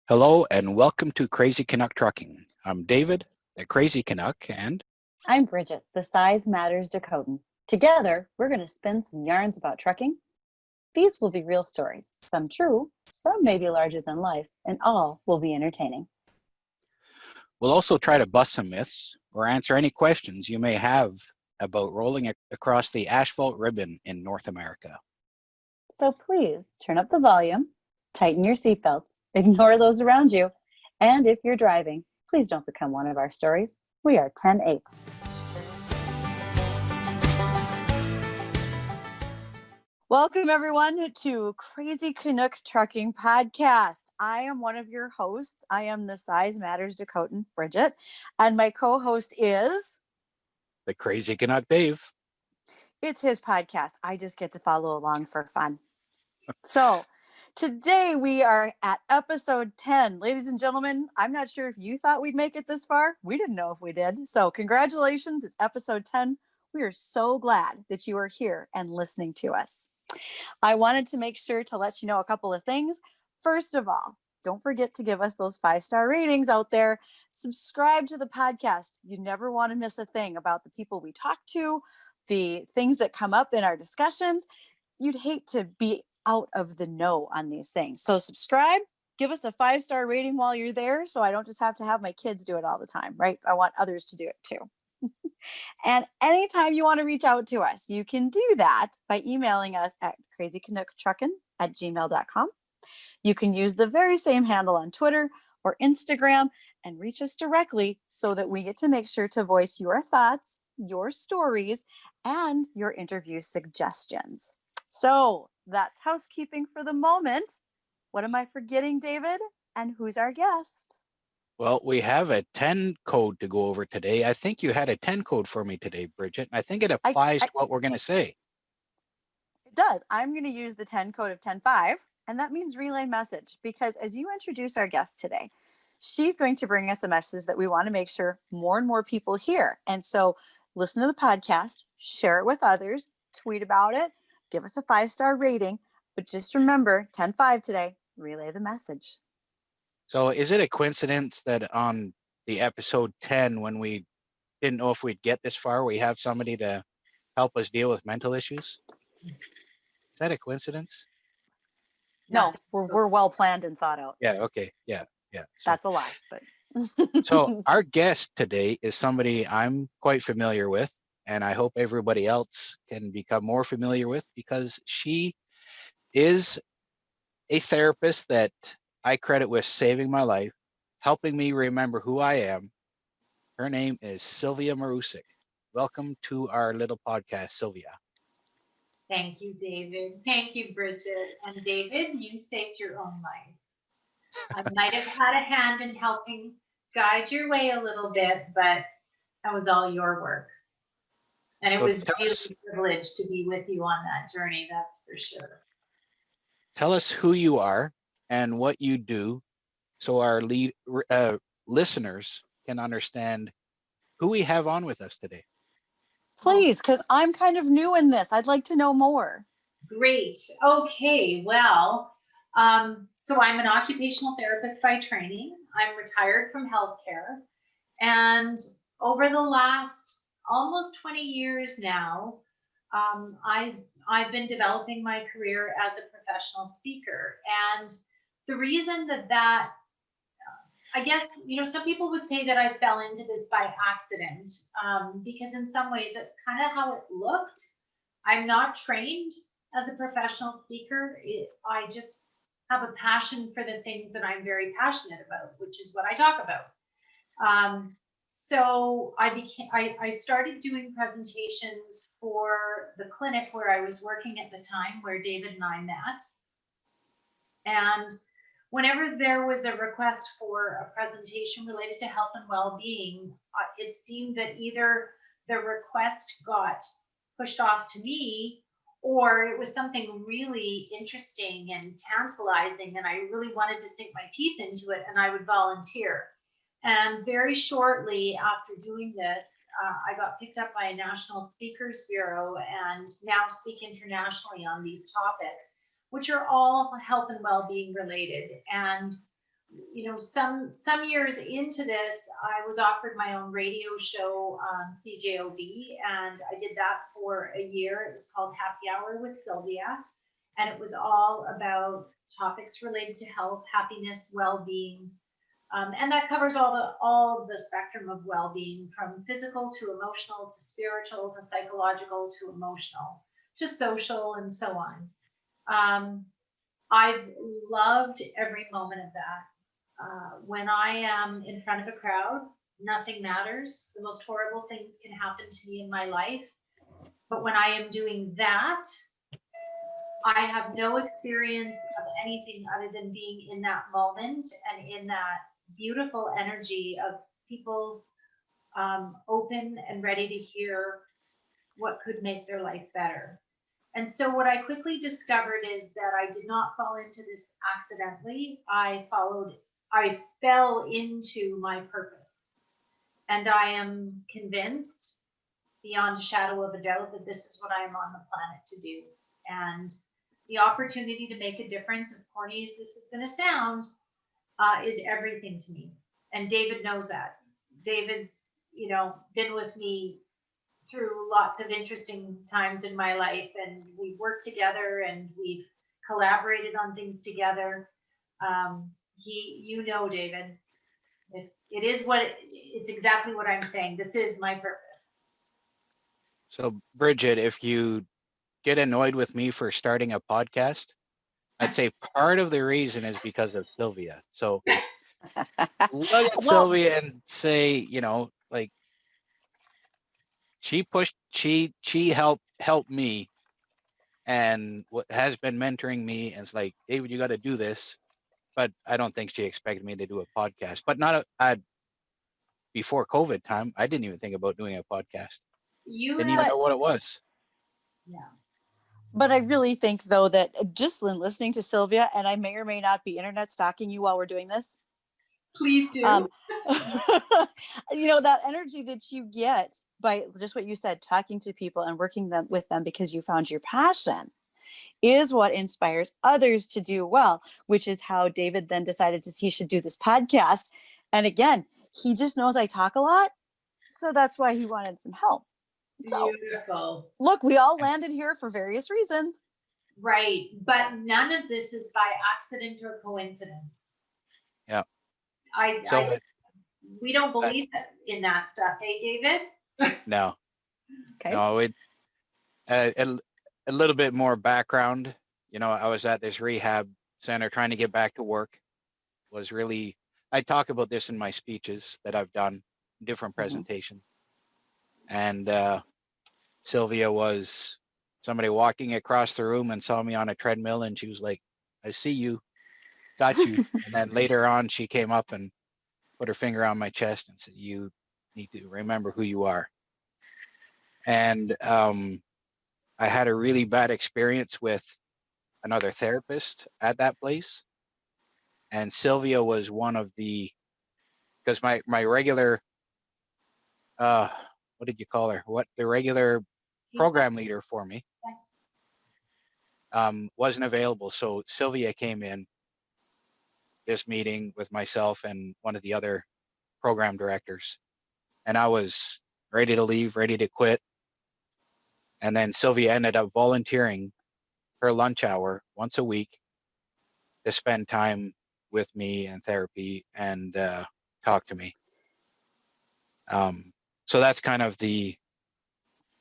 Hello and welcome to Crazy Canuck Trucking. I'm David, the Crazy Canuck, and I'm Bridget, the Size Matters Dakotan. Together, we're going to spin some yarns about trucking. These will be real stories, some true, some maybe larger than life, and all will be entertaining. we'll also try to bust some myths or answer any questions you may have about rolling across the asphalt ribbon in North America. So please turn up the volume, tighten your seatbelts, ignore those around you, and if you're driving, please don't become one of our stories. We are 10-8. Welcome, everyone, to Crazy Canuck Trucking Podcast. I am one of your hosts. I am the Size Matters Dakotan, Bridget, and my co-host is... The Crazy Canuck Dave. It's his podcast. I just get to follow along for fun. So today we are at episode 10. Ladies and gentlemen, I'm not sure if you thought we'd make it this far. We didn't know if we did. So congratulations. It's episode 10. We are so glad that you are here and listening to us. I wanted to make sure to let you know a couple of things. First of all, don't forget to give us those 5-star ratings out there. Subscribe to the podcast. You never want to miss a thing about the people we talk to, the things that come up in our discussions. You'd hate to be out of the know on these things. So subscribe, give us a 5-star rating while you're there, so I don't just have to have my kids do it all the time, right? I want others to do it too. And anytime you want to reach out to us, you can do that by emailing us at crazycanucktruckin@gmail.com. You can use the very same handle on Twitter or Instagram and reach us directly so that we get to make sure to voice your thoughts, your stories, and your interview suggestions. So that's housekeeping for the moment. What am I forgetting, David? And who's our guest? Well, we have a 10 code to go over today. I think you had a 10 code for me today, Bridget. I think it applies to what we're going to say. It does. I'm going to use the 10 code of 10.5, and that means relay message, because as you introduce our guest today, she's going to bring us a message that we want to make sure more and more people hear. And so listen to the podcast, share it with others, tweet about it, give us a 5-star rating, but just remember 10.5 today, relay the message. So is it a coincidence that on the episode 10, when we didn't know if we'd get this far, we have somebody to help us deal with mental issues? Is that a coincidence? No, we're well planned and thought out. Yeah, okay. Yeah. So, that's a lie, but so our guest today is somebody I'm quite familiar with, and I hope everybody else can become more familiar with, because she is a therapist that I credit with saving my life, helping me remember who I am. Her name is Sylvia Marusyk. Welcome to our little podcast, Sylvia. Thank you, David. Thank you, Bridget. And David, you saved your own life. I might have had a hand in helping guide your way a little bit, but that was all your work. And it was really a privilege to be with you on that journey, that's for sure. Tell us who you are and what you do so our listeners can understand who we have on with us today. Please, because I'm kind of new in this. I'd like to know more. Great. Okay. Well, so I'm an occupational therapist by training. I'm retired from healthcare. And over the last almost 20 years now, I've been developing my career as a professional speaker. And the reason that I guess, some people would say that I fell into this by accident, because in some ways that's kind of how it looked. I'm not trained as a professional speaker. I just have a passion for the things that I'm very passionate about, which is what I talk about. So I started doing presentations for the clinic where I was working at the time, where David and I met. And whenever there was a request for a presentation related to health and well-being, it seemed that either the request got pushed off to me, or it was something really interesting and tantalizing, and I really wanted to sink my teeth into it, and I would volunteer. And very shortly after doing this, I got picked up by a national speakers bureau and now speak internationally on these topics, which are all health and well-being related. And some years into this, I was offered my own radio show on CJOB, and I did that for a year. It was called Happy Hour with Sylvia, and it was all about topics related to health, happiness, well-being, and that covers all the spectrum of well-being, from physical to emotional to spiritual to psychological to emotional to social and so on. I've loved every moment of that. When I am in front of a crowd, nothing matters. The most horrible things can happen to me in my life. But when I am doing that, I have no experience of anything other than being in that moment and in that beautiful energy of people open and ready to hear what could make their life better. And so what I quickly discovered is that I did not fall into this accidentally. I fell into my purpose. And I am convinced beyond a shadow of a doubt that this is what I am on the planet to do. And the opportunity to make a difference, as corny as this is going to sound, is everything to me. And David knows that. David's, been with me through lots of interesting times in my life, and we've worked together and we've collaborated on things together. David, it is it's exactly what I'm saying. This is my purpose. So, Bridget, if you get annoyed with me for starting a podcast, I'd say part of the reason is because of Sylvia. So look at Well, Sylvia and say, like, she helped me, and what has been mentoring me, and it's like, David, you got to do this. But I don't think she expected me to do a podcast. But before COVID time, I didn't even think about doing a podcast. Didn't even know what it was. Yeah. but I really think, though, that just listening to Sylvia, and I may or may not be internet stalking you while we're doing this. Please do. That energy that you get by just what you said, talking to people and working with them because you found your passion, is what inspires others to do well, which is how David then decided he should do this podcast. And again, he just knows I talk a lot, so that's why he wanted some help. So, beautiful. Look, we all landed here for various reasons. Right. But none of this is by accident or coincidence. Yeah. We don't believe in that stuff, hey, David? No. Okay. No, a little bit more background. I was at this rehab center trying to get back to work. I talk about this in my speeches that I've done, different presentations. And Sylvia was somebody walking across the room and saw me on a treadmill, and she was like, I see you, got you. And then later on, she came up and put her finger on my chest and said, you need to remember who you are. And I had a really bad experience with another therapist at that place. And Sylvia was one of because my regular, what did you call her? The regular program leader for me wasn't available. So Sylvia came in this meeting with myself and one of the other program directors. And I was ready to leave, ready to quit. And then Sylvia ended up volunteering her lunch hour once a week to spend time with me and therapy and talk to me. So that's kind of the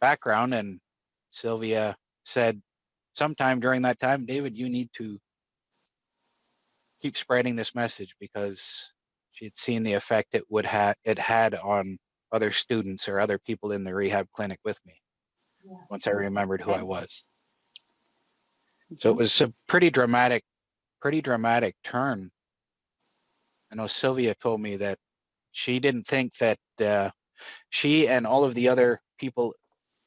background. And Sylvia said sometime during that time, David, you need to keep spreading this message, because she'd seen the effect it had on other students or other people in the rehab clinic with me. Yeah. Once I remembered who I was. So it was a pretty dramatic turn. I know Sylvia told me that she didn't think that she and all of the other people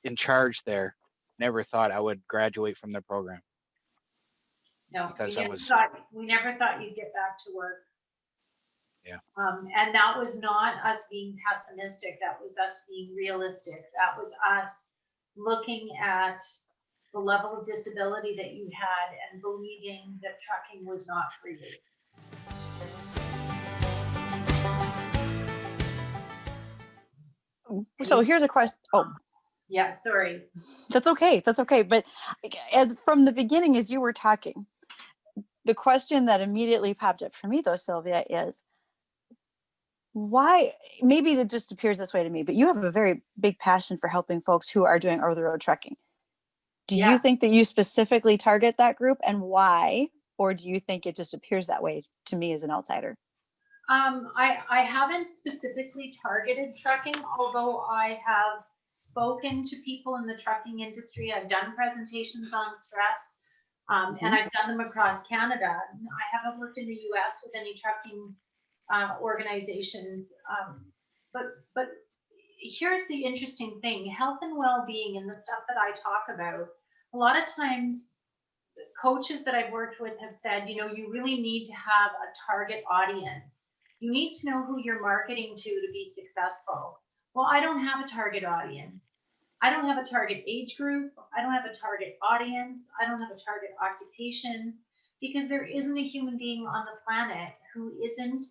in charge there never thought I would graduate from the program. No, because we never thought you'd get back to work. Yeah. And that was not us being pessimistic. That was us being realistic. That was us looking at the level of disability that you had and believing that trucking was not for you. So here's a question. Oh, Yeah, sorry. that's okay. That's okay. But as from the beginning, as you were talking, the question that immediately popped up for me, though, Sylvia, is why? Maybe it just appears this way to me, but you have a very big passion for helping folks who are doing over the road trekking. Do Yeah. you think that you specifically target that group, and why? Or do you think it just appears that way to me as an outsider? I haven't specifically targeted trucking, although I have spoken to people in the trucking industry. I've done presentations on stress, and I've done them across Canada. I haven't worked in the US with any trucking organizations. But here's the interesting thing: health and well-being and the stuff that I talk about. A lot of times, coaches that I've worked with have said, you really need to have a target audience. You need to know who you're marketing to be successful. Well, I don't have a target audience. I don't have a target age group. I don't have a target audience. I don't have a target occupation, because there isn't a human being on the planet who isn't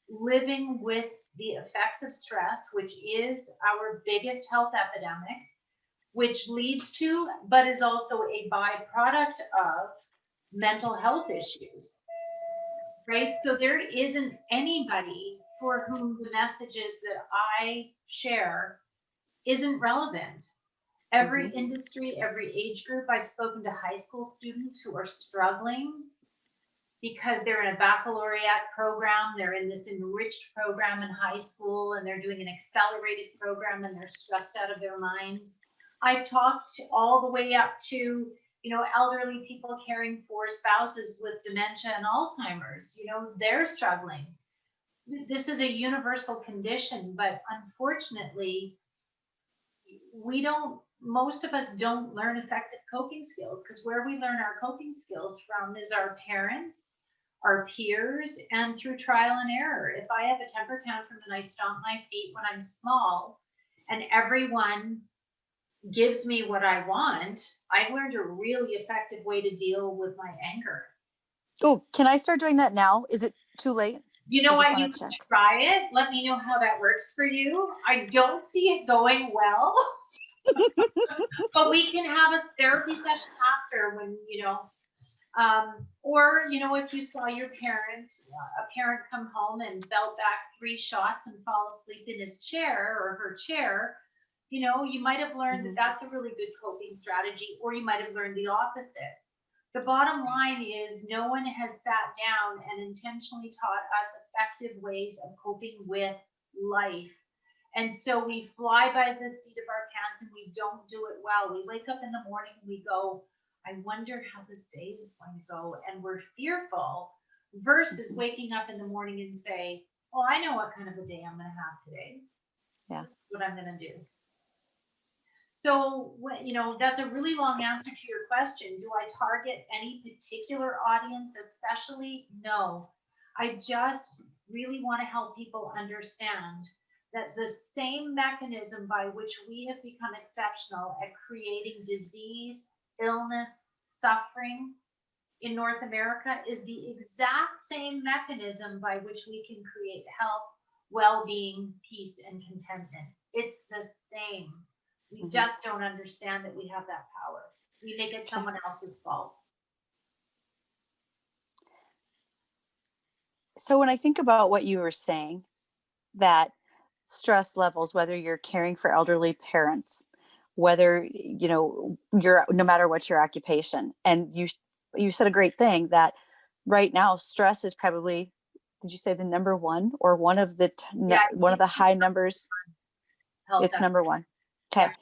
living with the effects of stress, which is our biggest health epidemic, which leads to, but is also a byproduct of mental health issues, right? So there isn't anybody for whom the messages that I share isn't relevant. Every industry, every age group. I've spoken to high school students who are struggling because they're in a baccalaureate program, they're in this enriched program in high school, and they're doing an accelerated program and they're stressed out of their minds. I've talked all the way up to, elderly people caring for spouses with dementia and Alzheimer's. They're struggling. This is a universal condition, but unfortunately, most of us don't learn effective coping skills, because where we learn our coping skills from is our parents, our peers, and through trial and error. If I have a temper tantrum and I stomp my feet when I'm small and everyone gives me what I want, I've learned a really effective way to deal with my anger. Oh, can I start doing that now? Is it too late? I need to try it. Let me know how that works for you. I don't see it going well. But we can have a therapy session after, when or if you saw a parent come home and belt back 3 shots and fall asleep in his chair or her chair, you might have learned that that's a really good coping strategy, or you might have learned the opposite. The bottom line is, no one has sat down and intentionally taught us effective ways of coping with life. And so we fly by the seat of our pants and we don't do it well. We wake up in the morning and we go, I wonder how this day is going to go. And we're fearful, versus waking up in the morning and say, oh, I know what kind of a day I'm going to have today. Yeah. This is what I'm going to do. So, that's a really long answer to your question. Do I target any particular audience especially? No. I just really want to help people understand that the same mechanism by which we have become exceptional at creating disease, illness, suffering in North America is the exact same mechanism by which we can create health, well-being, peace, and contentment. It's the same. We just don't understand that we have that power. We make it someone else's fault. So when I think about what you were saying, that stress levels, whether you're caring for elderly parents, whether you're, no matter what your occupation, and you said a great thing, that right now stress is probably, did you say the number one, or one of the one of the high numbers? It's number one. Okay.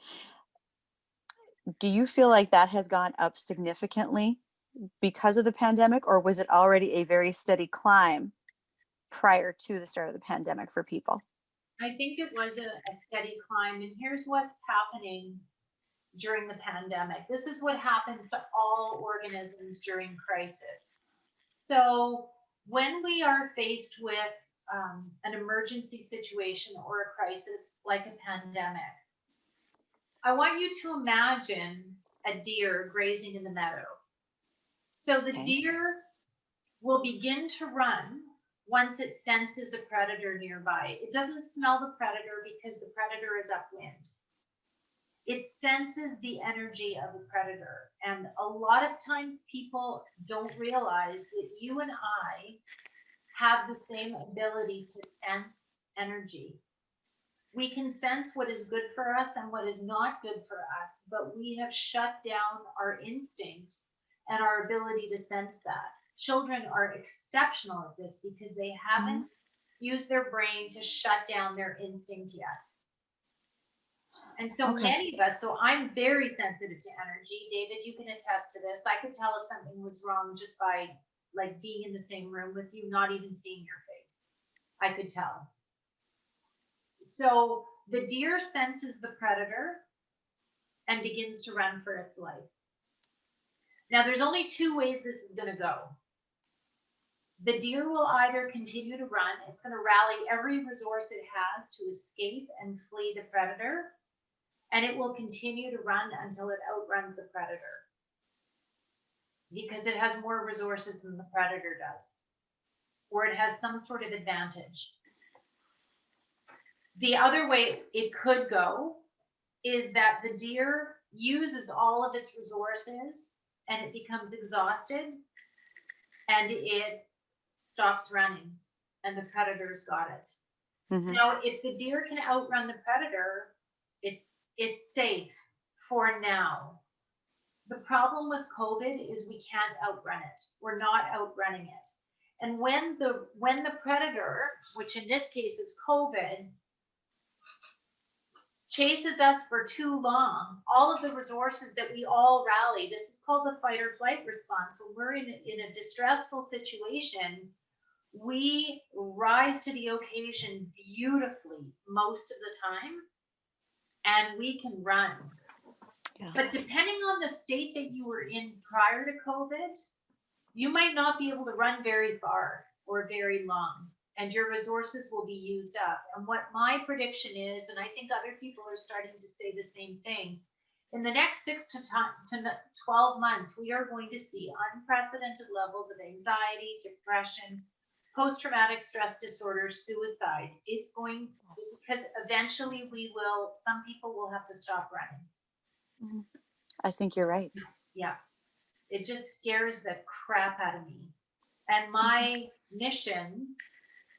Do you feel like that has gone up significantly because of the pandemic, or was it already a very steady climb prior to the start of the pandemic for people? I think it was a steady climb. And here's what's happening during the pandemic. This is what happens to all organisms during crisis. So when we are faced with an emergency situation or a crisis like a pandemic, I want you to imagine a deer grazing in the meadow. So the deer will begin to run once it senses a predator nearby. It doesn't smell the predator because the predator is upwind. It senses the energy of a predator. And a lot of times people don't realize that you and I have the same ability to sense energy. We can sense what is good for us and what is not good for us, but we have shut down our instinct and our ability to sense that. Children are exceptional at this because they haven't used their brain to shut down their instinct yet. And so many of us, so I'm very sensitive to energy. David, you can attest to this. I could tell if something was wrong just by like being in the same room with you, not even seeing your face. I could tell. So the deer senses the predator and begins to run for its life. Now, there's only two ways this is going to go. The deer will either continue to run, it's going to rally every resource it has to escape and flee the predator, and it will continue to run until it outruns the predator because it has more resources than the predator does, or it has some sort of advantage. The other way it could go is that the deer uses all of its resources and it becomes exhausted and it stops running and the predator's got it. Now, if the deer can outrun the predator, it's safe for now. The problem with COVID is we can't outrun it. We're not outrunning it. And when the predator, which in this case is COVID, chases us for too long, all of the resources that we all rally, this is called the fight or flight response. When we're in a distressful situation, we rise to the occasion beautifully most of the time, and we can run. Yeah. But depending on the state that you were in prior to COVID, you might not be able to run very far or very long, and your resources will be used up. And what my prediction is, and I think other people are starting to say the same thing, in the next 6 to 12 months, we are going to see unprecedented levels of anxiety, depression, post-traumatic stress disorder, suicide. It's going, because eventually some people will have to stop running. I think you're right. Yeah. It just scares the crap out of me. And my mission,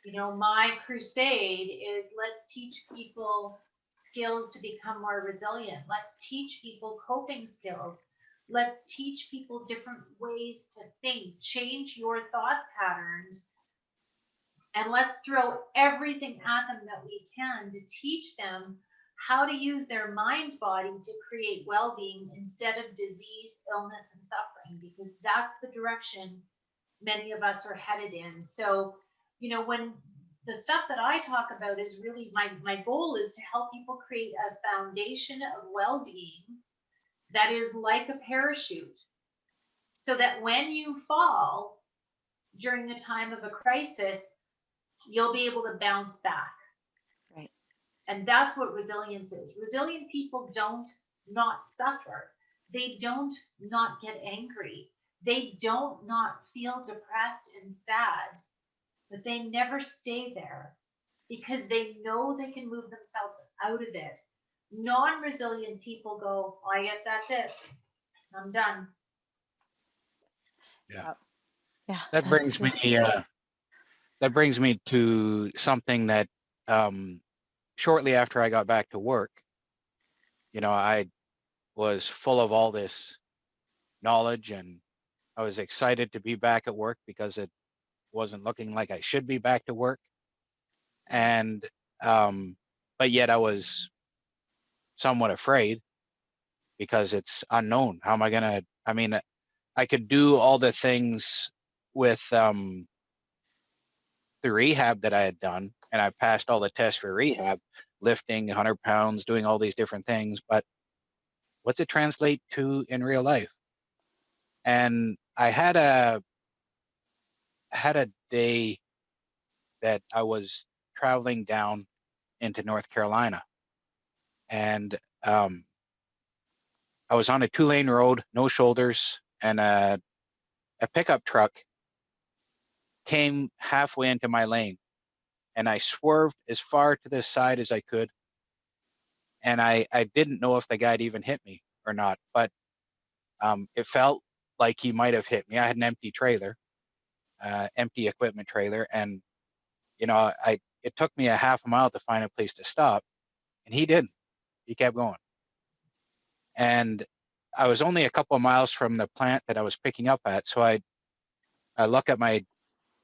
my crusade is let's teach people skills to become more resilient. Let's teach people coping skills. Let's teach people different ways to think, change your thought patterns. And let's throw everything at them that we can to teach them how to use their mind body to create well-being instead of disease, illness, and suffering, because that's the direction many of us are headed in. So, when the stuff that I talk about is really my goal is to help people create a foundation of well-being that is like a parachute, so that when you fall during the time of a crisis, you'll be able to bounce back. Right. And that's what resilience is. Resilient people don't not suffer. They don't not get angry. They don't not feel depressed and sad, but they never stay there because they know they can move themselves out of it. Non-resilient people go, I guess that's it. I'm done. Yeah. Yeah. That brings me to something that shortly after I got back to work, I was full of all this knowledge and I was excited to be back at work because it wasn't looking like I should be back to work. And but yet I was somewhat afraid because it's unknown. How am I gonna, I could do all the things with the rehab that I had done, and I passed all the tests for rehab, lifting 100 pounds, doing all these different things, but what's it translate to in real life? And I had a day that I was traveling down into North Carolina, and I was on a 2-lane road, no shoulders, and a pickup truck came halfway into my lane, and I swerved as far to the side as I could. And I didn't know if the guy'd even hit me or not, but it felt like he might have hit me. I had an empty trailer, empty equipment trailer, and it took me a half a mile to find a place to stop, and he didn't. He kept going. And I was only a couple of miles from the plant that I was picking up at, so I look at my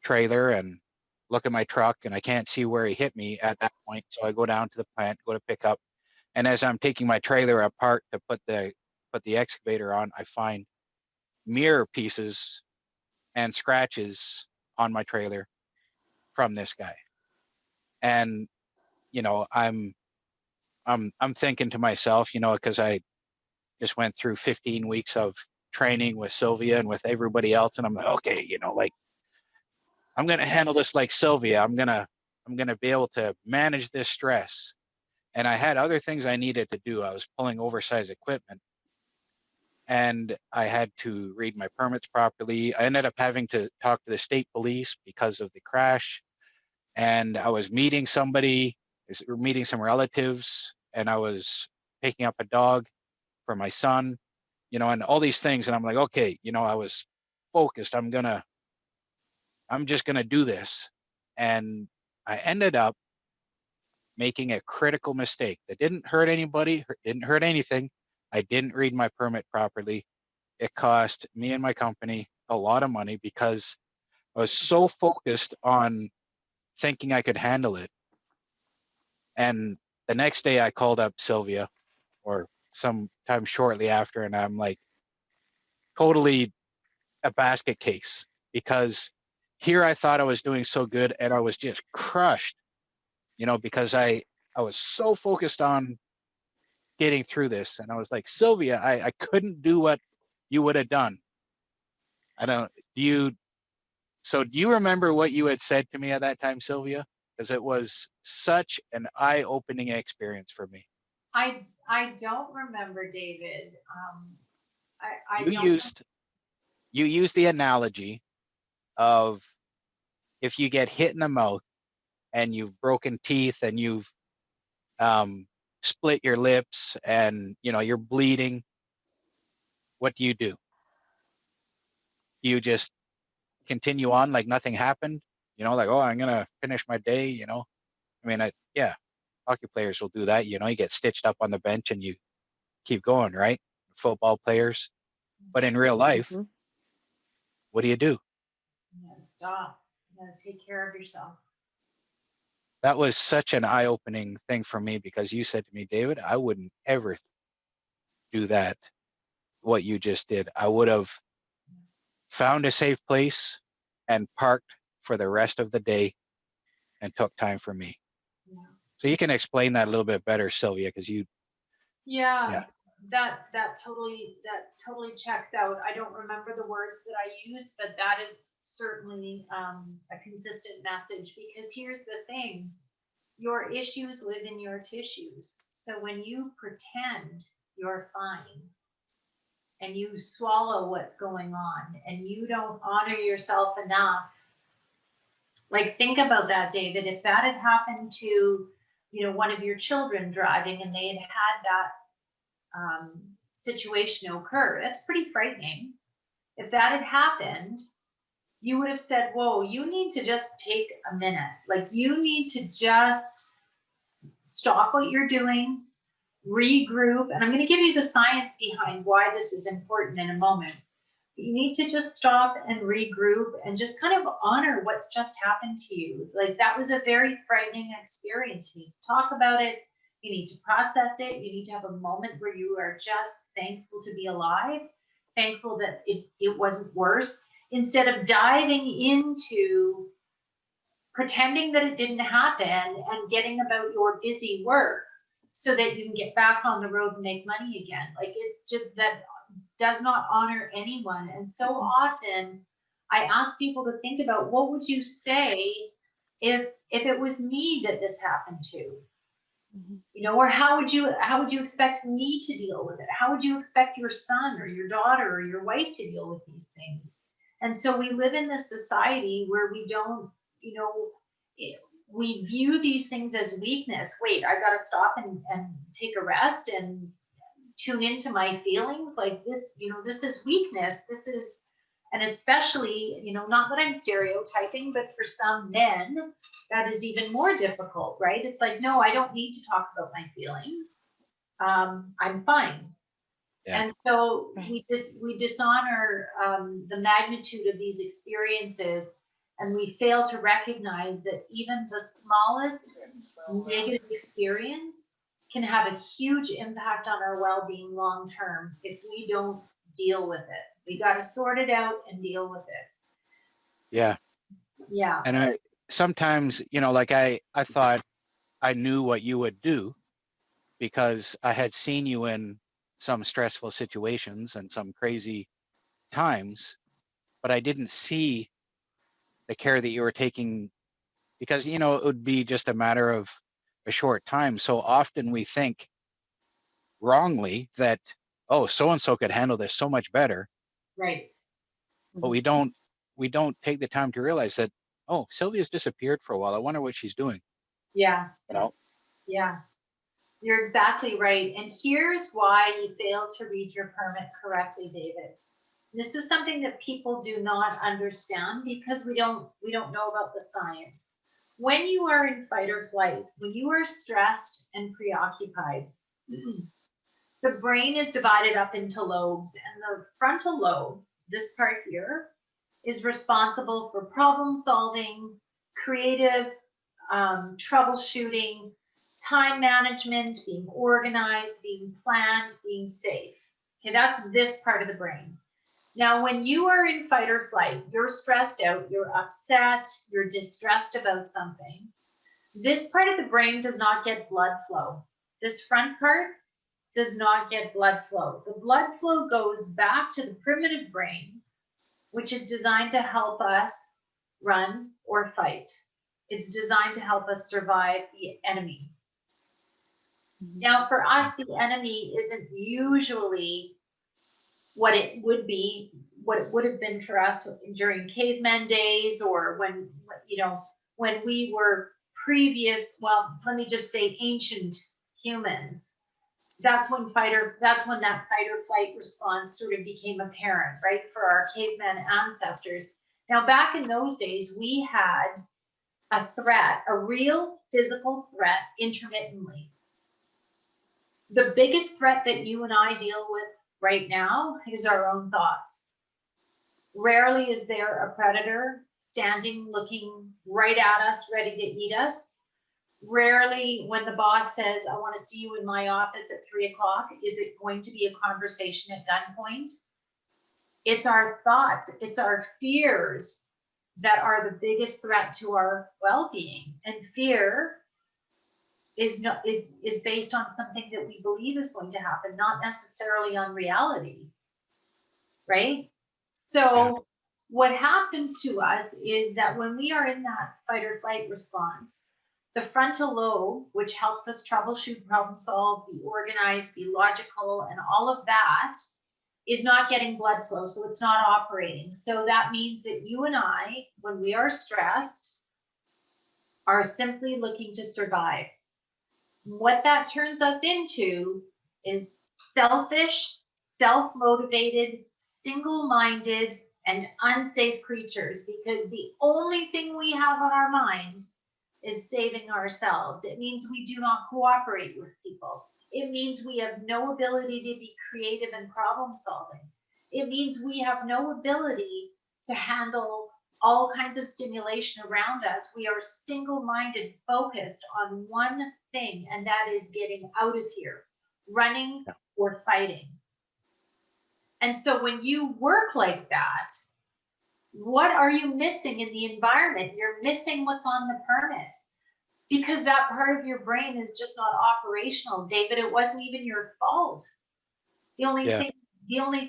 trailer and look at my truck, and I can't see where he hit me at that point. So I go down to the plant, go to pick up, and as I'm taking my trailer apart to put the excavator on, I find mirror pieces and scratches on my trailer from this guy. And I'm thinking to myself, because I just went through 15 weeks of training with Sylvia and with everybody else, and I'm like, okay, like I'm gonna handle this like Sylvia. I'm gonna be able to manage this stress. And I had other things I needed to do. I was pulling oversized equipment, and I had to read my permits properly. I ended up having to talk to the state police because of the crash, and I was meeting somebody, meeting some relatives, and I was picking up a dog for my son, and all these things. And I'm like, okay, I was focused. I'm just gonna do this. And I ended up making a critical mistake that didn't hurt anybody, didn't hurt anything. I didn't read my permit properly. It cost me and my company a lot of money because I was so focused on thinking I could handle it. And the next day I called up Sylvia, or sometime shortly after, and I'm like totally a basket case, because here I thought I was doing so good, and I was just crushed, because I was so focused on getting through this. And I was like, Sylvia, I couldn't do what you would have done. I don't, do you remember what you had said to me at that time, Sylvia? Because it was such an eye-opening experience for me. I don't remember, David. I You don't. used the analogy of, if you get hit in the mouth and you've broken teeth and you've split your lips and you're bleeding, what do? You just continue on like nothing happened, like, oh, I'm gonna finish my day. I mean, yeah, hockey players will do that. You get stitched up on the bench and you keep going, right? Football players. But in real life, Mhm. what do? You gotta stop. You gotta take care of yourself. That was such an eye-opening thing for me, because you said to me, David, I wouldn't ever do that, what you just did. I would have found a safe place and parked for the rest of the day and took time for me. Yeah. So you can explain that a little bit better, Sylvia, because Yeah, that totally checks out. I don't remember the words that I used, but that is certainly a consistent message, because here's the thing. Your issues live in your tissues. So when you pretend you're fine and you swallow what's going on and you don't honor yourself enough, like, think about that, David. If that had happened to, one of your children driving, and they had that situation occur, that's pretty frightening. If that had happened, you would have said, whoa, you need to just take a minute. Like, you need to just stop what you're doing, regroup. And I'm going to give you the science behind why this is important in a moment. You need to just stop and regroup and just kind of honor what's just happened to you. Like, that was a very frightening experience. You need to talk about it. You need to process it. You need to have a moment where you are just thankful to be alive, thankful that it wasn't worse, instead of diving into pretending that it didn't happen and getting about your busy work so that you can get back on the road and make money again. Like, it's just that does not honor anyone. And so often I ask people to think about, what would you say if it was me that this happened to? Or how would you expect me to deal with it? How would you expect your son or your daughter or your wife to deal with these things? And so we live in this society where we don't, we view these things as weakness. Wait, I got to stop and take a rest and tune into my feelings. Like this, this is weakness. This is, and especially, not that I'm stereotyping, but for some men, that is even more difficult, right? It's like, no, I don't need to talk about my feelings. I'm fine. Yeah. And so we dishonor the magnitude of these experiences, and we fail to recognize that even the smallest negative experience can have a huge impact on our well-being long term if we don't deal with it. We got to sort it out and deal with it. Yeah. Yeah. And I sometimes, like I thought I knew what you would do because I had seen you in some stressful situations and some crazy times, but I didn't see the care that you were taking because, it would be just a matter of a short time. So often we think wrongly that, oh, so and so could handle this so much better, Right. but we don't take the time to realize that, oh, Sylvia's disappeared for a while. I wonder what she's doing. Yeah. You know? Yeah. You're exactly right. And here's why you failed to read your permit correctly, David. This is something that people do not understand because we don't know about the science. When you are in fight or flight, when you are stressed and preoccupied, the brain is divided up into lobes, and the frontal lobe, this part here, is responsible for problem solving, creative, troubleshooting, time management, being organized, being planned, being safe. Okay, that's this part of the brain. Now, when you are in fight or flight, you're stressed out, you're upset, you're distressed about something. This part of the brain does not get blood flow. This front part does not get blood flow. The blood flow goes back to the primitive brain, which is designed to help us run or fight. It's designed to help us survive the enemy. Now, for us, the enemy isn't usually what it would be, what it would have been for us during caveman days, or when we were let me just say ancient humans. That's when that fight or flight response sort of became apparent, right, for our caveman ancestors. Now, back in those days, we had a threat, a real physical threat intermittently. The biggest threat that you and I deal with right now is our own thoughts. Rarely is there a predator standing, looking right at us, ready to eat us. Rarely, when the boss says, I want to see you in my office at 3:00, is it going to be a conversation at gunpoint. It's our thoughts, it's our fears that are the biggest threat to our well-being. And fear is based on something that we believe is going to happen, not necessarily on reality, right? So what happens to us is that when we are in that fight or flight response, the frontal lobe, which helps us troubleshoot, problem solve, be organized, be logical, and all of that, is not getting blood flow, so it's not operating. So that means that you and I, when we are stressed, are simply looking to survive. What that turns us into is selfish, self-motivated, single-minded, and unsafe creatures, because the only thing we have on our mind is saving ourselves. It means we do not cooperate with people. It means we have no ability to be creative and problem solving. It means we have no ability to handle all kinds of stimulation around us. We are single-minded, focused on one thing, and that is getting out of here, running or fighting. And so when you work like that, what are you missing in the environment? You're missing what's on the permit, because that part of your brain is just not operational. David, it wasn't even your fault. The only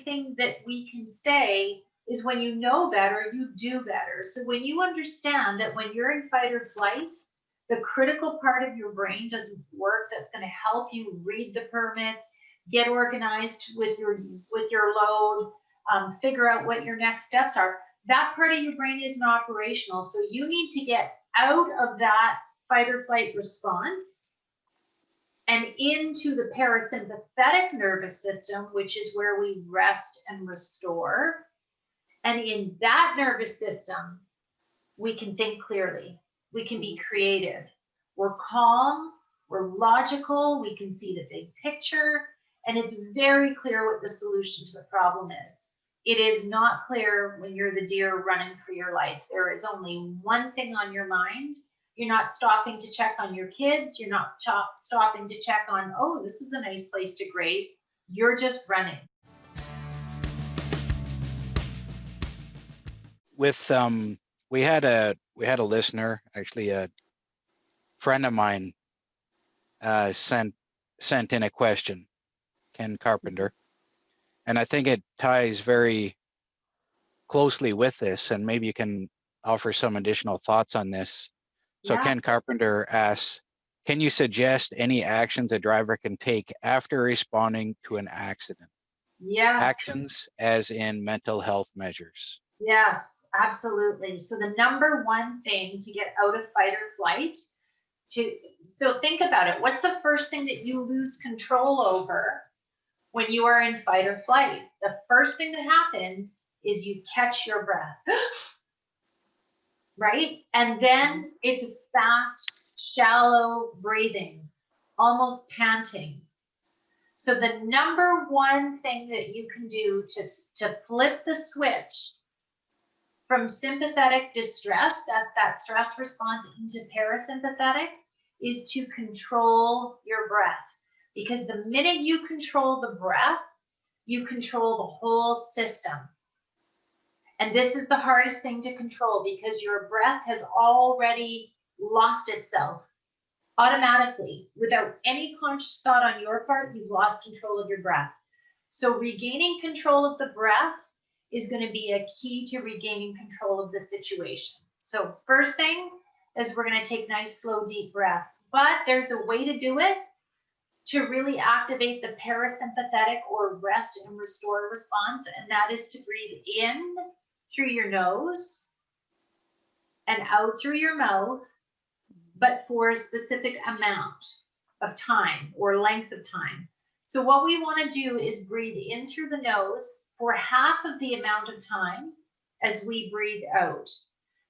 thing that we can say is when you know better, you do better. So when you understand that when you're in fight or flight, the critical part of your brain doesn't work, that's going to help you read the permits, get organized with your load, figure out what your next steps are. that part of your brain isn't operational. So you need to get out of that fight or flight response and into the parasympathetic nervous system, which is where we rest and restore. And in that nervous system, we can think clearly. We can be creative. We're calm. We're logical. We can see the big picture. And it's very clear what the solution to the problem is. It is not clear when you're the deer running for your life. There is only one thing on your mind. You're not stopping to check on your kids. You're not stopping to check on, oh, this is a nice place to graze. You're just running. With we had a listener, actually a friend of mine, sent in a question, Ken Carpenter, and I think it ties very closely with this, and maybe you can offer some additional thoughts on this. So Yeah. Ken Carpenter asks, can you suggest any actions a driver can take after responding to an accident? Yes. Actions as in mental health measures. Yes, absolutely. So the number one thing to get out of fight or flight, so think about it. What's the first thing that you lose control over when you are in fight or flight? The first thing that happens is you catch your breath, right? And then it's fast, shallow breathing, almost panting. So the number one thing that you can do to flip the switch from sympathetic distress, that's that stress response, into parasympathetic, is to control your breath. Because the minute you control the breath, you control the whole system. And this is the hardest thing to control, because your breath has already lost itself automatically. Without any conscious thought on your part, you've lost control of your breath. So regaining control of the breath is going to be a key to regaining control of the situation. So first thing is we're going to take nice, slow, deep breaths. But there's a way to do it to really activate the parasympathetic or rest and restore response, and that is to breathe in through your nose and out through your mouth, but for a specific amount of time or length of time. So what we want to do is breathe in through the nose for half of the amount of time as we breathe out.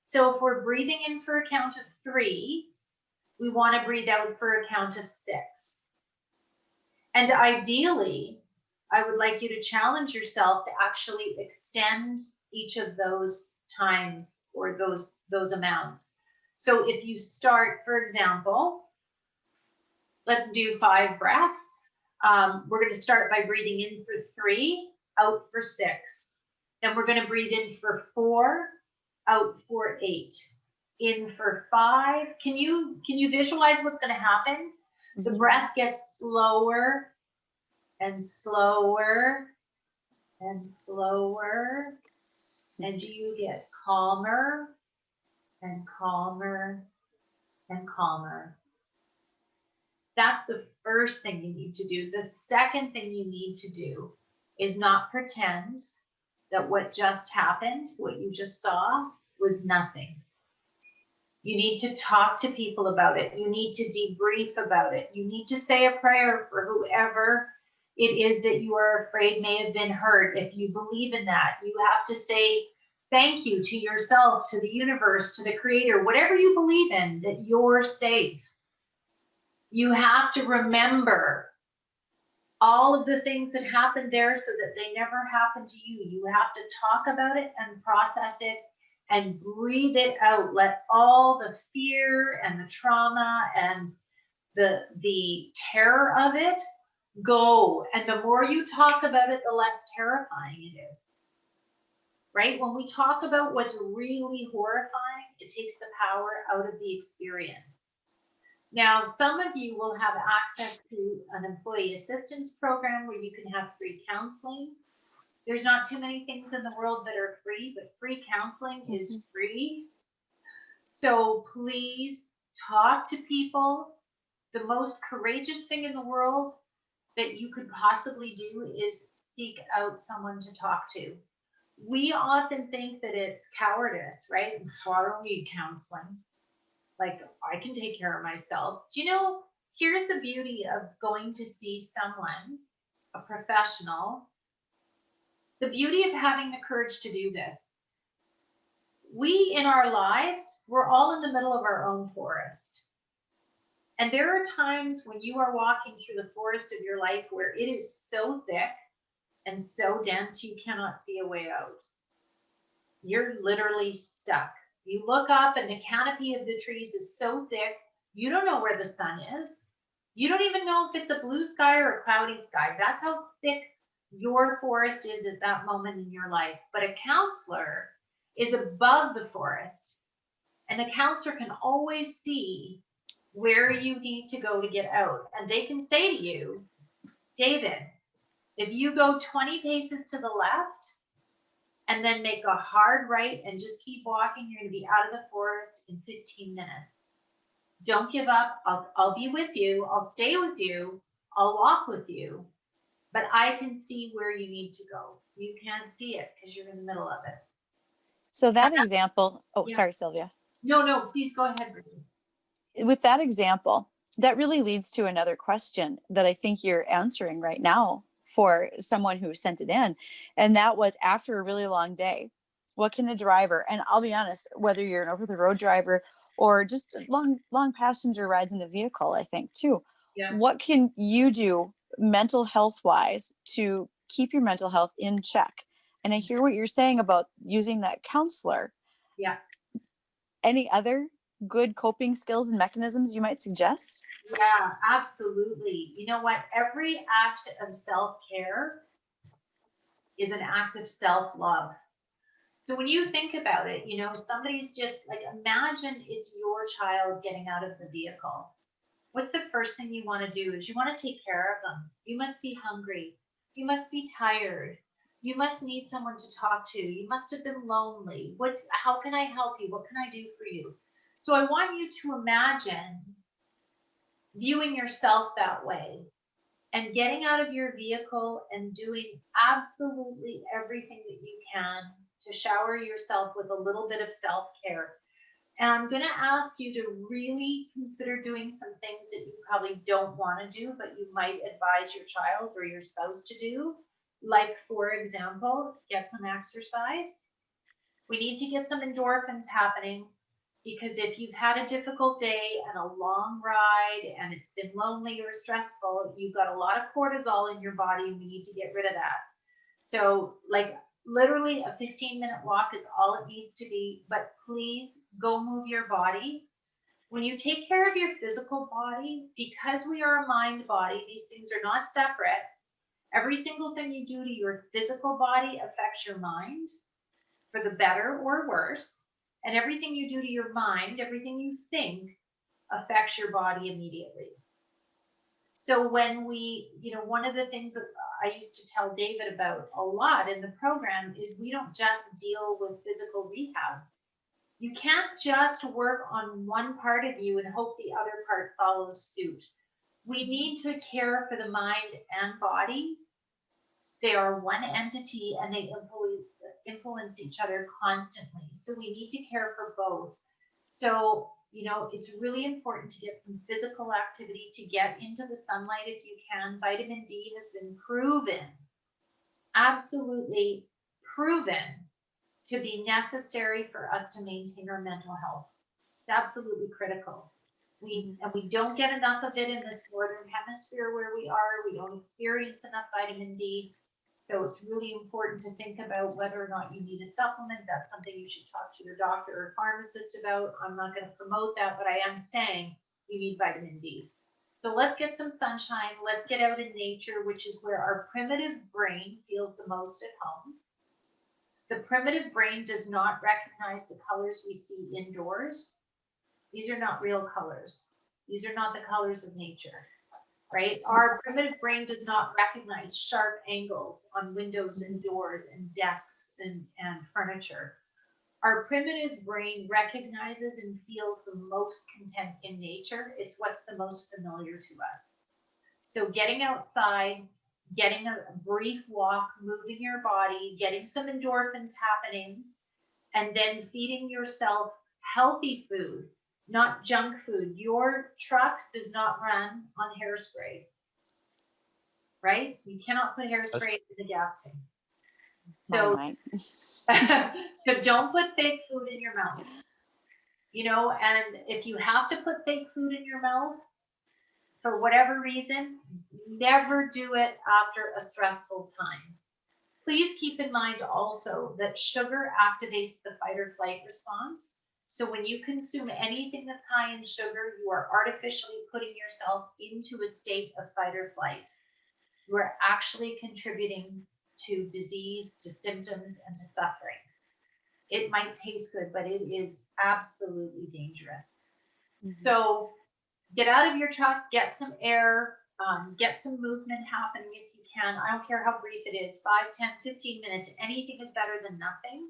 So if we're breathing in for a count of 3, we want to breathe out for a count of 6. And ideally, I would like you to challenge yourself to actually extend each of those times or those amounts. So if you start, for example, let's do 5 breaths. We're going to start by breathing in for 3, out for 6. Then we're going to breathe in for 4, out for 8. In for 5. Can you visualize what's going to happen? The breath gets slower and slower and slower, and you get calmer and calmer and calmer. That's the first thing you need to do. The second thing you need to do is not pretend that what just happened, what you just saw, was nothing. You need to talk to people about it. You need to debrief about it. You need to say a prayer for whoever it is that you are afraid may have been hurt. If you believe in that, you have to say thank you to yourself, to the universe, to the creator, whatever you believe in, that you're safe. You have to remember all of the things that happened there so that they never happen to you. You have to talk about it and process it and breathe it out. Let all the fear and the trauma and the terror of it go. And the more you talk about it, the less terrifying it is. Right? When we talk about what's really horrifying, it takes the power out of the experience. Now, some of you will have access to an employee assistance program where you can have free counseling. There's not too many things in the world that are free, but free counseling is free. So please talk to people. The most courageous thing in the world that you could possibly do is seek out someone to talk to. We often think that it's cowardice, right? Why don't we need counseling? Like, I can take care of myself. Do you know, here's the beauty of going to see someone, a professional, the beauty of having the courage to do this. We, in our lives, we're all in the middle of our own forest. And there are times when you are walking through the forest of your life where it is so thick and so dense you cannot see a way out. You're literally stuck. You look up and the canopy of the trees is so thick, you don't know where the sun is. You don't even know if it's a blue sky or a cloudy sky. That's how thick your forest is at that moment in your life. But a counselor is above the forest, and the counselor can always see where you need to go to get out. And they can say to you, David, if you go 20 paces to the left and then make a hard right and just keep walking, you're going to be out of the forest in 15 minutes. Don't give up. I'll be with you. I'll stay with you. I'll walk with you. But I can see where you need to go. You can't see it because you're in the middle of it. So that example, Yeah. sorry, Sylvia. No, please go ahead, Brittany. With that example, that really leads to another question that I think you're answering right now for someone who sent it in. And that was, after a really long day, what can a driver, and I'll be honest, whether you're an over the road driver or just long passenger rides in a vehicle, I think too, Yeah. what can you do mental health wise to keep your mental health in check? And I hear what you're saying about using that counselor. Yeah. Any other good coping skills and mechanisms you might suggest? Yeah, absolutely. You know what? Every act of self-care is an act of self-love. So when you think about it, you know, somebody's just like, imagine it's your child getting out of the vehicle. What's the first thing you want to do is you want to take care of them. You must be hungry. You must be tired. You must need someone to talk to. You must have been lonely. How can I help you? What can I do for you? So I want you to imagine viewing yourself that way and getting out of your vehicle and doing absolutely everything that you can to shower yourself with a little bit of self-care. And I'm going to ask you to really consider doing some things that you probably don't want to do, but you might advise your child or your spouse to do. Like, for example, get some exercise. We need to get some endorphins happening, because if you've had a difficult day and a long ride and it's been lonely or stressful, you've got a lot of cortisol in your body and we need to get rid of that. So, like, literally a 15-minute walk is all it needs to be, but please go move your body. When you take care of your physical body, because we are a mind body, these things are not separate. Every single thing you do to your physical body affects your mind, for the better or worse. And everything you do to your mind, everything you think, affects your body immediately. So when one of the things that I used to tell David about a lot in the program is we don't just deal with physical rehab. You can't just work on one part of you and hope the other part follows suit. We need to care for the mind and body. They are one entity and they influence each other constantly. So we need to care for both. So, it's really important to get some physical activity, to get into the sunlight if you can. Vitamin D has been proven, absolutely proven, to be necessary for us to maintain our mental health. It's absolutely critical. We don't get enough of it in this northern hemisphere where we are. We don't experience enough vitamin D. So it's really important to think about whether or not you need a supplement. That's something you should talk to your doctor or pharmacist about. I'm not going to promote that, but I am saying you need vitamin D. So let's get some sunshine. Let's get out in nature, which is where our primitive brain feels the most at home. The primitive brain does not recognize the colors we see indoors. These are not real colors. These are not the colors of nature. Right? Our primitive brain does not recognize sharp angles on windows and doors and desks and furniture. Our primitive brain recognizes and feels the most content in nature. It's what's the most familiar to us. So getting outside, getting a brief walk, moving your body, getting some endorphins happening, and then feeding yourself healthy food, not junk food. Your truck does not run on hairspray, right? You cannot put hairspray in the gas tank. So, so don't put fake food in your mouth. You know, and if you have to put fake food in your mouth for whatever reason, never do it after a stressful time. Please keep in mind also that sugar activates the fight or flight response. So when you consume anything that's high in sugar, you are artificially putting yourself into a state of fight or flight. You are actually contributing to disease, to symptoms, and to suffering. It might taste good, but it is absolutely dangerous. Mm-hmm. So get out of your truck, get some air, get some movement happening if you can. I don't care how brief it is, 5, 10, 15 minutes, anything is better than nothing.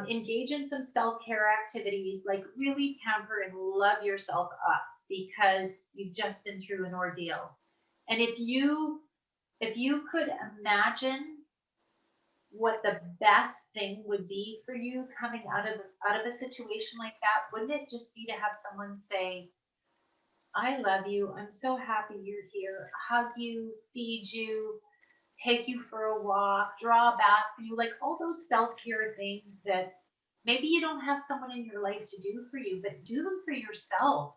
Engage in some self-care activities, like really pamper and love yourself up because you've just been through an ordeal. And if you could imagine what the best thing would be for you coming out of a situation like that, wouldn't it just be to have someone say, I love you, I'm so happy you're here, hug you, feed you, take you for a walk, draw a bath for you, like all those self-care things that maybe you don't have someone in your life to do for you, but do them for yourself.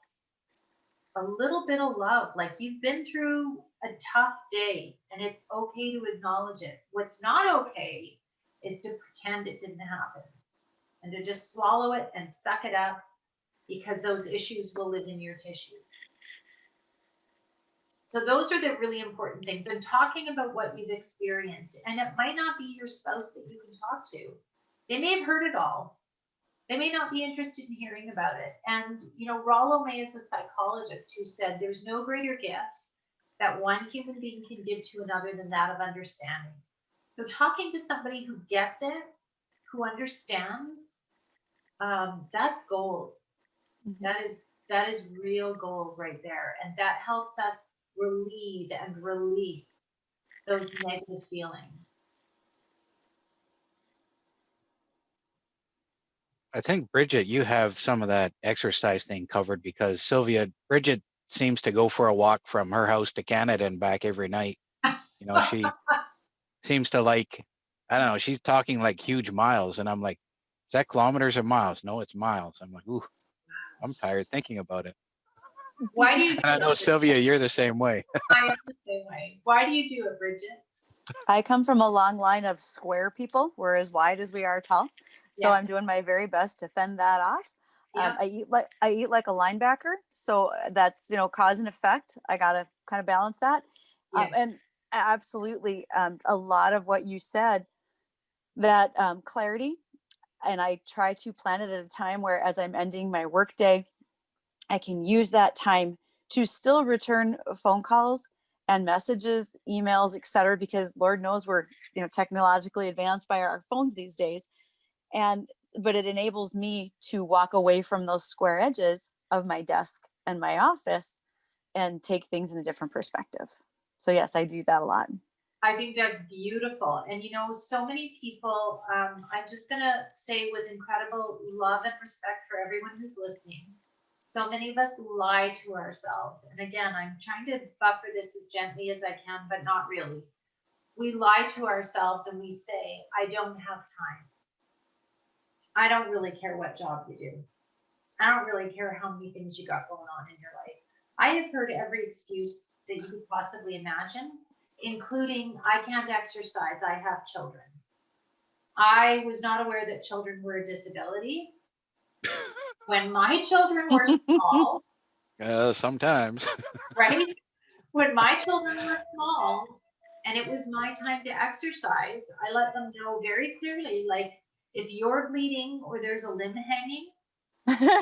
A little bit of love, like you've been through a tough day and it's okay to acknowledge it. What's not okay is to pretend it didn't happen and to just swallow it and suck it up because those issues will live in your tissues. So those are the really important things, and talking about what you've experienced. And it might not be your spouse that you can talk to. They may have heard it all. They may not be interested in hearing about it. And, you know, Rollo May is a psychologist who said there's no greater gift that one human being can give to another than that of understanding. So talking to somebody who gets it, who understands, that's gold. Mm-hmm. That is real gold right there. And that helps us relieve and release those negative feelings. I think, Bridget, you have some of that exercise thing covered because Bridget seems to go for a walk from her house to Canada and back every night. You know, she seems to like, I don't know, she's talking like huge miles. And I'm like, is that kilometers or miles? No, it's miles. I'm like, ooh, I'm tired thinking about it. Why do you do and I know, Sylvia, you're the same way. I am the same way. Why do you do it, Bridget? I come from a long line of square people. We're as wide as we are tall. So I'm doing my very best to fend that off. Yeah. I eat like a linebacker. So that's, you know, cause and effect. I got to kind of balance that. Yeah. And absolutely, a lot of what you said, that clarity, and I try to plan it at a time where as I'm ending my workday, I can use that time to still return phone calls and messages, emails, etc., because Lord knows we're, you know, technologically advanced by our phones these days. But it enables me to walk away from those square edges of my desk and my office and take things in a different perspective. So yes, I do that a lot. I think that's beautiful. And, you know, so many people, I'm just going to say with incredible love and respect for everyone who's listening, so many of us lie to ourselves. And again, I'm trying to buffer this as gently as I can, but not really. We lie to ourselves and we say, I don't have time. I don't really care what job you do. I don't really care how many things you got going on in your life. I have heard every excuse that you could possibly imagine, including I can't exercise, I have children. I was not aware that children were a disability. When my children were small. Sometimes. Right? When my children were small and it was my time to exercise, I let them know very clearly, like, if you're bleeding or there's a limb hanging,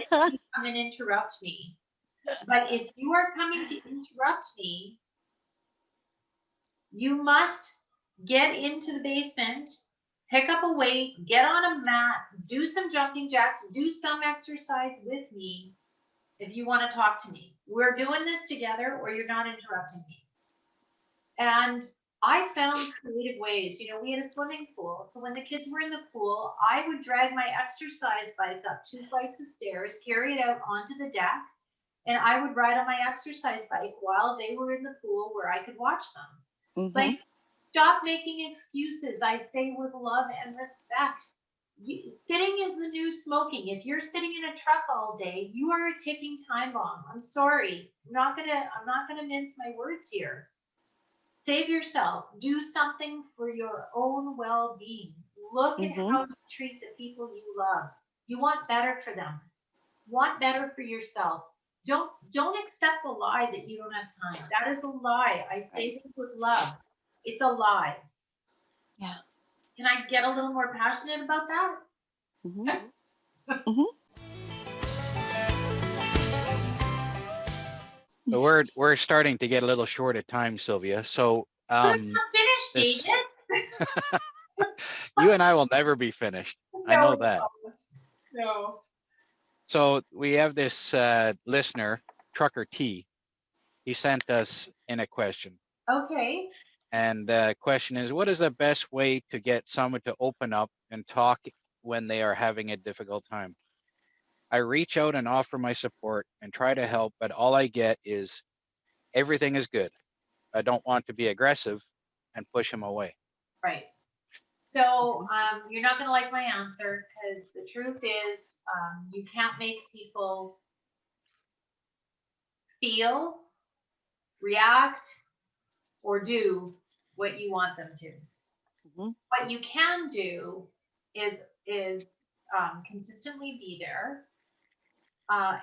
come and interrupt me. But if you are coming to interrupt me, you must get into the basement, pick up a weight, get on a mat, do some jumping jacks, do some exercise with me if you want to talk to me. We're doing this together or you're not interrupting me. And I found creative ways. You know, we had a swimming pool. So when the kids were in the pool, I would drag my exercise bike up 2 flights of stairs, carry it out onto the deck, and I would ride on my exercise bike while they were in the pool where I could watch them. Mm-hmm. Like, stop making excuses. I say with love and respect. Sitting is the new smoking. If you're sitting in a truck all day, you are a ticking time bomb. I'm sorry. I'm not gonna mince my words here. Save yourself. Do something for your own well-being. Look at Mm-hmm. how you treat the people you love. You want better for them. Want better for yourself. Don't accept the lie that you don't have time. That is a lie. I say this with love. It's a lie. Yeah. Can I get a little more passionate about that? Mm-hmm. Mm-hmm. But we're starting to get a little short of time, Sylvia. So But it's not finished, this David. you and I will never be finished. I No, know that. no. So we have this listener, Trucker T. He sent us in a question. Okay. And the question is, what is the best way to get someone to open up and talk when they are having a difficult time? I reach out and offer my support and try to help, but all I get is everything is good. I don't want to be aggressive and push him away. Right. So you're not going to like my answer because the truth is you can't make people feel, react, or do what you want them to. Mm-hmm. What you can do is consistently be there.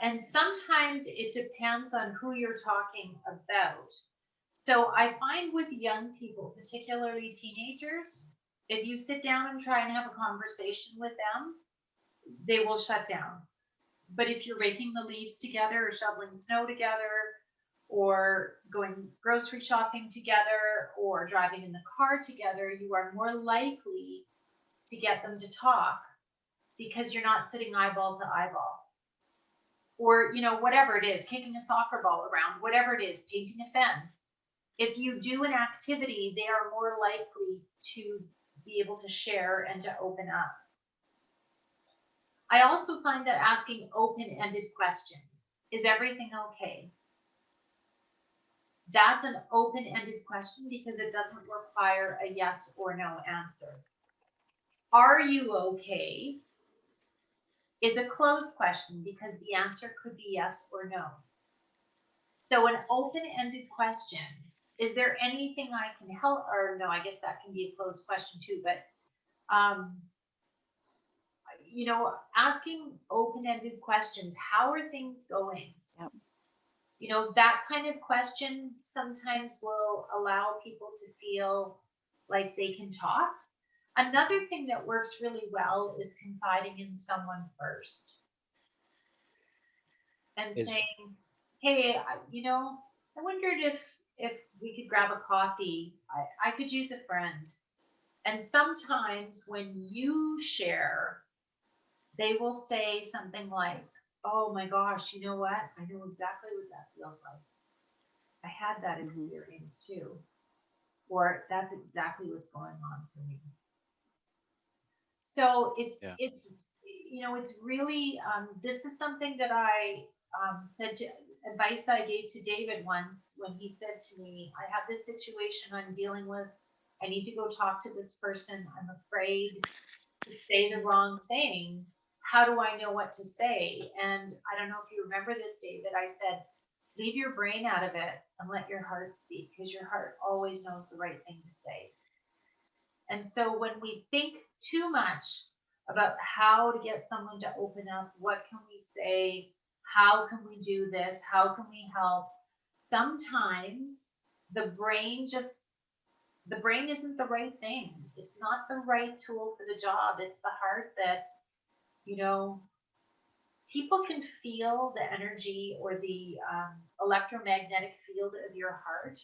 And sometimes it depends on who you're talking about. So I find with young people, particularly teenagers, if you sit down and try and have a conversation with them, they will shut down. But if you're raking the leaves together or shoveling snow together or going grocery shopping together or driving in the car together, you are more likely to get them to talk because you're not sitting eyeball to eyeball. Or, you know, whatever it is, kicking a soccer ball around, whatever it is, painting a fence. If you do an activity, they are more likely to be able to share and to open up. I also find that asking open-ended questions, is everything okay? That's an open-ended question because it doesn't require a yes or no answer. Are you okay? Is a closed question because the answer could be yes or no. So an open-ended question, is there anything I can help, or no, I guess that can be a closed question too, but you know, asking open-ended questions, how are things going? Yep. You know, that kind of question sometimes will allow people to feel like they can talk. Another thing that works really well is confiding in someone first and Is saying, hey, you know, I wondered if we could grab a coffee. I could use a friend. And sometimes when you share, they will say something like, oh my gosh, you know what? I know exactly what that feels like. I had that experience too. Or that's exactly what's going on for me. So yeah. it's you know, it's really this is something that I said to advice I gave to David once when he said to me, I have this situation I'm dealing with. I need to go talk to this person. I'm afraid to say the wrong thing. How do I know what to say? And I don't know if you remember this, David. I said, leave your brain out of it and let your heart speak because your heart always knows the right thing to say. And so when we think too much about how to get someone to open up, what can we say? How can we do this? How can we help? Sometimes the brain isn't the right thing. It's not the right tool for the job. It's the heart that, you know, people can feel the energy or the electromagnetic field of your heart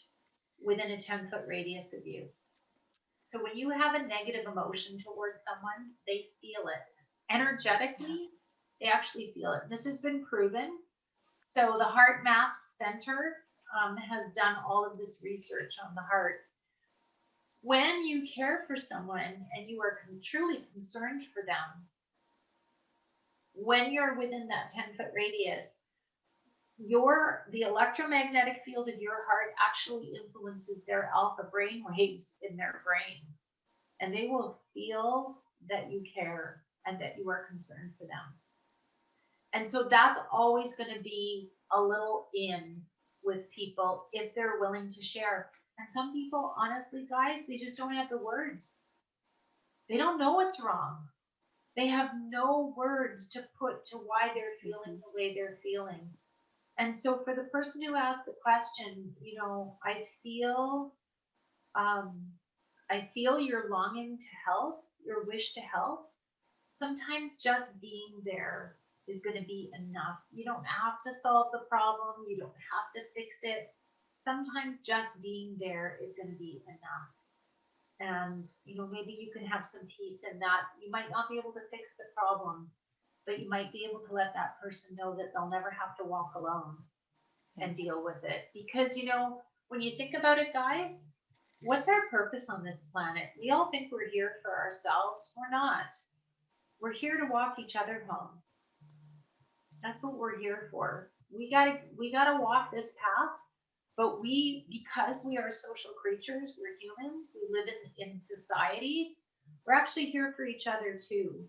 within a 10-foot radius of you. So when you have a negative emotion towards someone, they feel it. Energetically, they actually feel it. This has been proven. So the heart maps center has done all of this research on the heart. When you care for someone and you are truly concerned for them, when you're within that 10-foot radius, the electromagnetic field of your heart actually influences their alpha brain waves in their brain, and they will feel that you care and that you are concerned for them. And so that's always going to be a little in with people if they're willing to share. And some people, honestly, guys, they just don't have the words. They don't know what's wrong. They have no words to put to why they're feeling the way they're feeling. And so for the person who asked the question, I feel your longing to help, your wish to help. Sometimes just being there is going to be enough. You don't have to solve the problem. You don't have to fix it. Sometimes just being there is going to be enough. And, maybe you can have some peace in that. You might not be able to fix the problem, but you might be able to let that person know that they'll never have to walk alone and deal with it. Because, when you think about it, guys, what's our purpose on this planet? We all think we're here for ourselves. We're not. We're here to walk each other home. That's what we're here for. We gotta walk this path, but because we are social creatures, we're humans, we live in societies, we're actually here for each other too.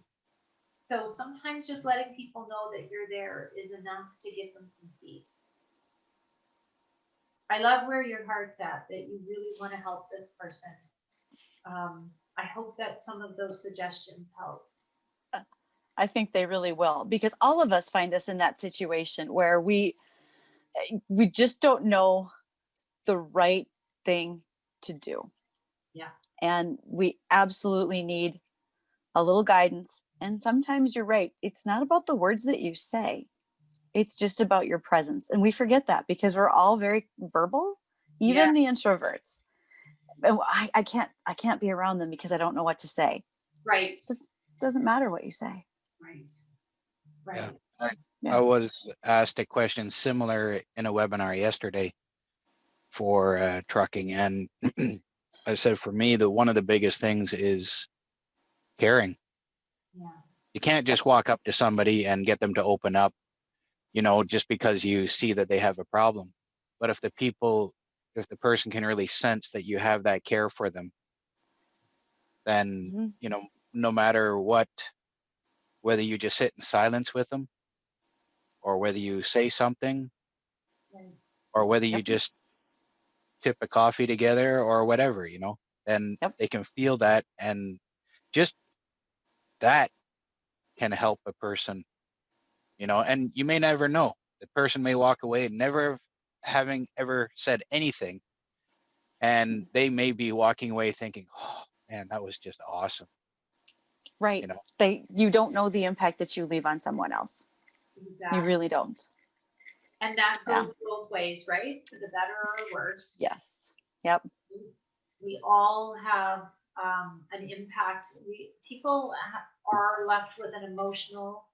So sometimes just letting people know that you're there is enough to give them some peace. I love where your heart's at, that you really want to help this person. I hope that some of those suggestions help. I think they really will, because all of us find us in that situation where we just don't know the right thing to do. Yeah. And we absolutely need a little guidance. And sometimes you're right. It's not about the words that you say. It's just about your presence. And we forget that because we're all very verbal, even the introverts. And I can't be around them because I don't know what to say. Right. It just doesn't matter what you say. Right. I was asked a question similar in a webinar yesterday for trucking, and I said, for me, one of the biggest things is caring. Yeah. You can't just walk up to somebody and get them to open up, just because you see that they have a problem. But if the person can really sense that you have that care for them, then, no matter what, whether you just sit in silence with them, or whether you say something, or whether you just tip a coffee together or whatever, then they can feel that, and just that can help a person, and you may never know. The person may walk away never having ever said anything, and they may be walking away thinking, oh man, that was just awesome. Right. You don't know the impact that you leave on someone else. Exactly. You really don't. And that goes both ways, right? For the better or worse. Yes. Yep. We all have an impact. People are left with an emotional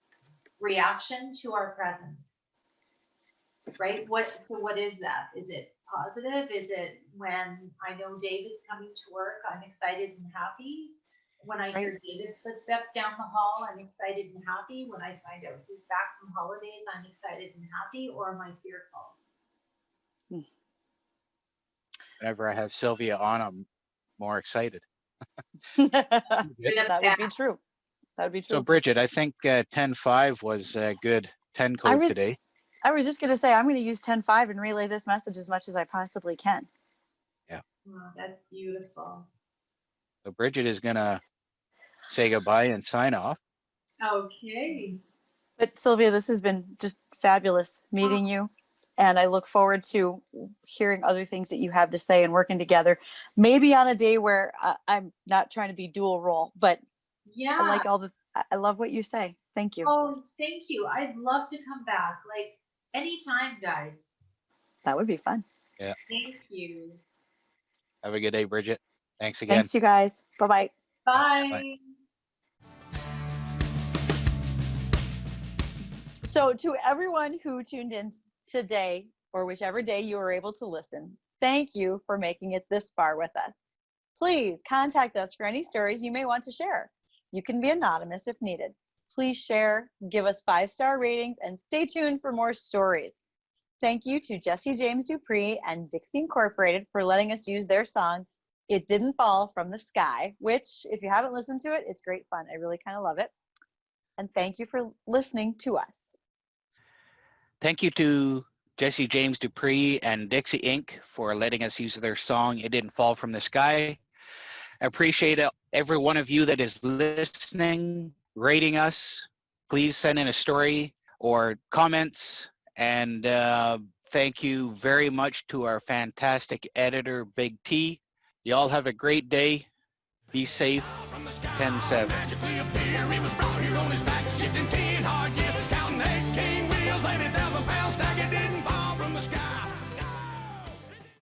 reaction to our presence, right? So what is that? Is it positive? Is it when I know David's coming to work, I'm excited and happy? When I hear David's footsteps down the hall, I'm excited and happy. When I find out he's back from holidays, I'm excited and happy, or am I fearful? Whenever I have Sylvia on, I'm more excited. That would be true. That would be true. So Bridget, I think 10.5 was a good 10 code today. I was just going to say, I'm going to use 10.5 and relay this message as much as I possibly can. Yeah. Oh, that's beautiful. So Bridget is going to say goodbye and sign off. Okay. But Sylvia, this has been just fabulous meeting you. And I look forward to hearing other things that you have to say and working together. Maybe on a day where I'm not trying to be dual role, but I like I love what you say. Thank you. Oh, thank you. I'd love to come back. Like anytime, guys. That would be fun. Yeah. Thank you. Have a good day, Bridget. Thanks again. Thanks, you guys. Bye-bye. Bye. Bye. So to everyone who tuned in today, or whichever day you were able to listen. Thank you for making it this far with us. Please contact us for any stories you may want to share. You can be anonymous if needed. Please share, give us 5-star ratings, and stay tuned for more stories. Thank you to Jesse James Dupree and Dixie Incorporated for letting us use their song, It Didn't Fall from the Sky, which, if you haven't listened to it, it's great fun. I really kind of love it. And thank you for listening to us. Thank you to Jesse James Dupree and Dixie Inc. for letting us use their song, It Didn't Fall from the Sky. I appreciate every one of you that is listening, rating us. Please send in a story or comments. And thank you very much to our fantastic editor, Big T. Y'all have a great day. Be safe. 10-7.